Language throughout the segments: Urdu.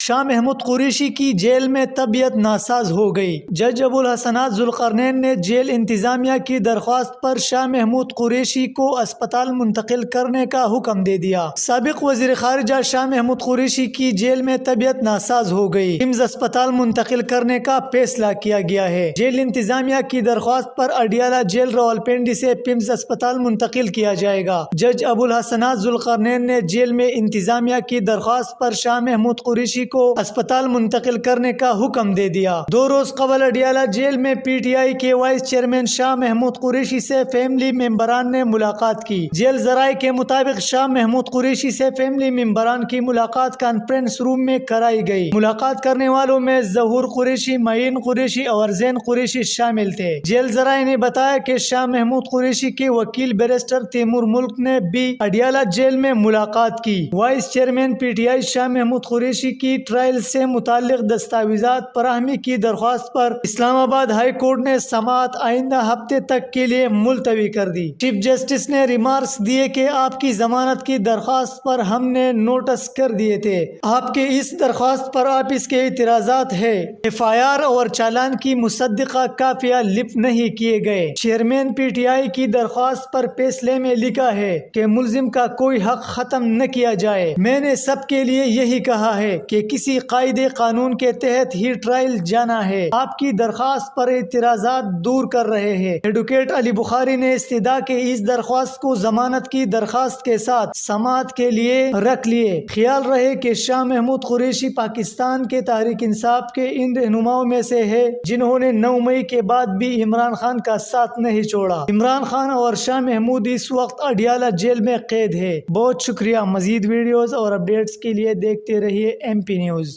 شاہ محمود قریشی کی جیل میں طبیعت ناساز ہو گئی۔ جج ابوالحسنات ذوالقرنین نے جیل انتظامیہ کی درخواست پر شاہ محمود قریشی کو اسپتال منتقل کرنے کا حکم دے دیا۔ سابق وزیر خارجہ شاہ محمود قریشی کی جیل میں طبیعت ناساز ہو گئی۔ پمز اسپتال منتقل کرنے کا فیصلہ کیا گیا ہے۔ جیل انتظامیہ کی درخواست پر اڈیالہ جیل راولپنڈی سے پمز اسپتال منتقل کیا جائے گا۔ جج ابوالحسنات ذوالقرنین نے جیل میں انتظامیہ کی درخواست پر شاہ محمود قریشی کو اسپتال منتقل کرنے کا حکم دے دیا۔ 2 روز قبل اڈیالہ جیل میں پی ٹی آئی کے وائس چیئرمین شاہ محمود قریشی سے فیملی ممبران نے ملاقات کی۔ جیل ذرائع کے مطابق شاہ محمود قریشی سے فیملی ممبران کی ملاقات کانفرنس روم میں کرائی گئی۔ ملاقات کرنے والوں میں ظہور قریشی، معین قریشی اور زین قریشی شامل تھے۔ جیل ذرائع نے بتایا کہ شاہ محمود قریشی کے وکیل بیرسٹر تیمور ملک نے بھی اڈیالہ جیل میں ملاقات کی۔ وائس چیئرمین پی ٹی آئی شاہ محمود قریشی کی ٹرائل سے متعلق دستاویزات فراہمی کی درخواست پر اسلام آباد ہائی کورٹ نے سماعت آئندہ ہفتے تک کے لیے ملتوی کر دی۔ چیف جسٹس نے ریمارکس دیے کہ آپ کی ضمانت کی درخواست پر ہم نے نوٹس کر دیے تھے۔ آپ کے اس درخواست پر آپ اس کے اعتراضات ہے۔ ایف آئی آر اور چالان کی مصدقہ کافیہ لپ نہیں کیے گئے۔ چیئرمین پی ٹی آئی کی درخواست پر فیصلے میں لکھا ہے کہ ملزم کا کوئی حق ختم نہ کیا جائے۔ میں نے سب کے لیے یہی کہا ہے کہ کسی قاعدے قانون کے تحت ہی ٹرائل جانا ہے۔ آپ کی درخواست پر اعتراضات دور کر رہے ہیں۔ ایڈوکیٹ علی بخاری نے استدعا کے اس درخواست کو ضمانت کی درخواست کے ساتھ سماعت کے لیے رکھ لیے۔ خیال رہے کہ شاہ محمود قریشی پاکستان کے تحریک انصاف کے ان رہنماؤں میں سے ہے جنہوں نے 9 مئی کے بعد بھی عمران خان کا ساتھ نہیں چھوڑا۔ عمران خان اور شاہ محمود اس وقت اڈیالہ جیل میں قید ہے۔ بہت شکریہ۔ مزید ویڈیوز اور اپڈیٹس کے لیے دیکھتے رہیے M P news.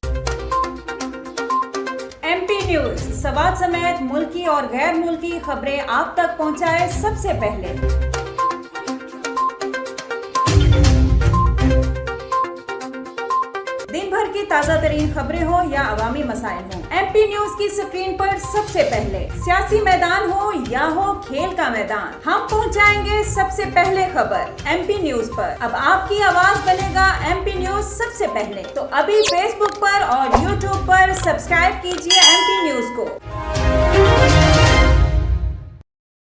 M P news Swat سمیت ملکی اور غیر ملکی خبریں آپ تک پہنچائے سب سے پہلے۔ دن بھر کی تازہ ترین خبریں ہوں یا عوامی مسائل ہوں، ایم پی نیوز کی سکرین پر سب سے پہلے۔ سیاسی میدان ہو یا ہو کھیل کا میدان، ہم پہنچائیں گے سب سے پہلے خبر ایم پی نیوز پر۔ اب آپ کی آواز بنے گا ایم پی نیوز سب سے پہلے، تو ابھی فیس بک پر اور یوٹیوب پر سبسکرائب کیجیے ایم پی نیوز کو۔